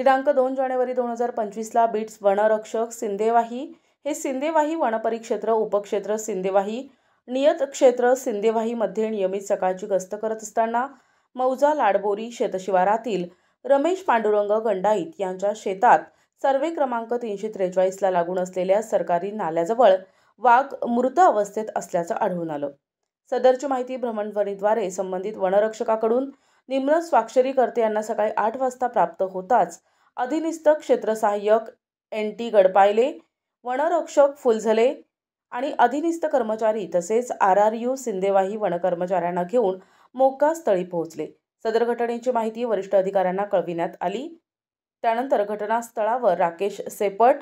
दिनांक 2 जानेवारी 2025ला बिट्स वनरक्षक सिंदेवाही हे सिंदेवाही वनपरिक्षेत्र उपक्षेत्र सिंदेवाही नियत क्षेत्र सिंदेवाहीमध्ये नियमित सकाळची गस्त करत असताना मौजा लाडबोरी शेतशिवारातील रमेश पांडुरंग गंडाईत यांच्या शेतात सर्वे क्रमांक 343ला लागून असलेल्या सरकारी नाल्याजवळ वाघ मृत अवस्थेत असल्याचं आढळून आलं। सदरची माहिती भ्रमणध्वनीद्वारे संबंधित वनरक्षकाकडून निम्न स्वाक्षरीकर्ते यांना सकाळी 8 वाजता प्राप्त होताच अधिनिस्त क्षेत्र सहाय्यक NT गडपायले, वनरक्षक फुलझले आणि अधिनिस्त कर्मचारी तसेच RRU सिंदेवाही वनकर्मचाऱ्यांना घेऊन मोक्कास्थळी पोहोचले। सदर घटनेची माहिती वरिष्ठ अधिकाऱ्यांना कळविण्यात आली। त्यानंतर घटनास्थळावर राकेश सेपट,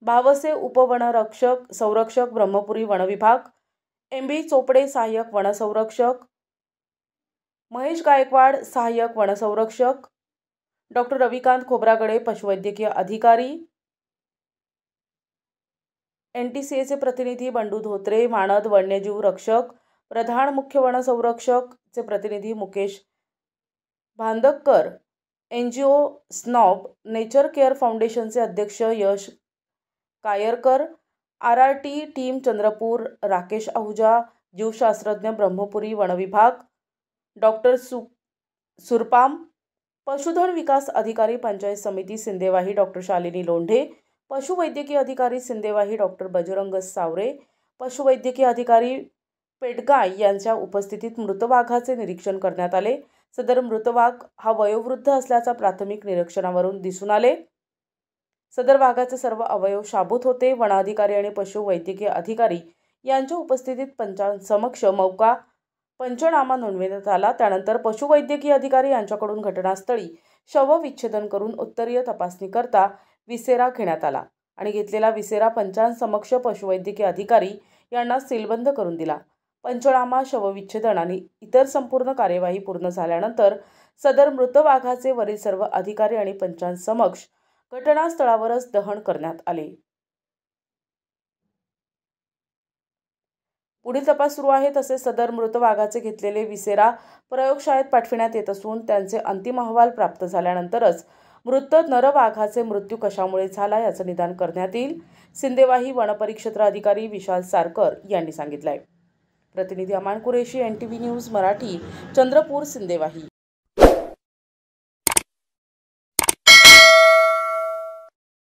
भावसे उपवनरक्षक संरक्षक ब्रह्मपुरी वनविभाग, MB चोपडे सहाय्यक वनसंरक्षक, महेश गायकवाड सहाय्यक वनसंरक्षक, डॉ. रविकांत खोब्रागडे पशुवैद्यकीय अधिकारी, NTCAचे प्रतिनिधी बंडू धोत्रे, मानद वन्यजीव रक्षक, प्रधान मुख्य वनसंरक्षक चे प्रतिनिधी Mukesh Bhandakkar, NGO snob nature care फाउंडेशनचे अध्यक्ष यश कायरकर, RRT टीम चंद्रपूर राकेश आहुजा, जीवशास्त्रज्ञ ब्रह्मपुरी वनविभाग डॉ. सुरपाम, पशुधन विकास अधिकारी पंचायत समिती सिंदेवाही डॉ. शालिनी लोंढे, पशुवैद्यकीय अधिकारी सिंदेवाही डॉ. बजरंग सावरे, पशुवैद्यकीय अधिकारी पेडगाय यांच्या उपस्थितीत मृत वाघाचे निरीक्षण करण्यात आले। सदर मृत वाघ हा वयोवृद्ध असल्याचा प्राथमिक निरीक्षणावरून दिसून आले। सदर वाघाचे सर्व अवयव शाबूत होते। वनाधिकारी आणि पशुवैद्यकीय अधिकारी यांच्या उपस्थितीत पंचांसमक्ष मौका पंचनामा नोंदविण्यात आला। त्यानंतर पशुवैद्यकीय अधिकारी यांच्याकडून घटनास्थळी शवविच्छेदन करून उत्तरीय तपासणीकरता विसेरा घेण्यात आला आणि घेतलेला विसेरा पंचांसमक्ष पशुवैद्यकीय अधिकारी यांना सीलबंद करून दिला। पंचनामा, शवविच्छेदन आणि इतर संपूर्ण कार्यवाही पूर्ण झाल्यानंतर सदर मृत वाघाचे वरील सर्व अधिकारी आणि पंचांसमक्ष घटनास्थळावरच दहन करण्यात आले। पुढील तपास सुरू आहे। तसेच सदर मृत वाघाचे घेतलेले विसेरा प्रयोगशाळेत पाठविण्यात येत असून त्यांचे अंतिम अहवाल प्राप्त झाल्यानंतरच मृत नर वाघाचे मृत्यू कशामुळे झाला याचे निदान करण्यात येईल, सिंदेवाही वनपरिक्षेत्र अधिकारी विशाल सारकर यांनी सांगितले आहे। प्रतिनिधी अमान कुरेशी, NTV न्यूज मराठी, चंद्रपूर सिंदेवाही।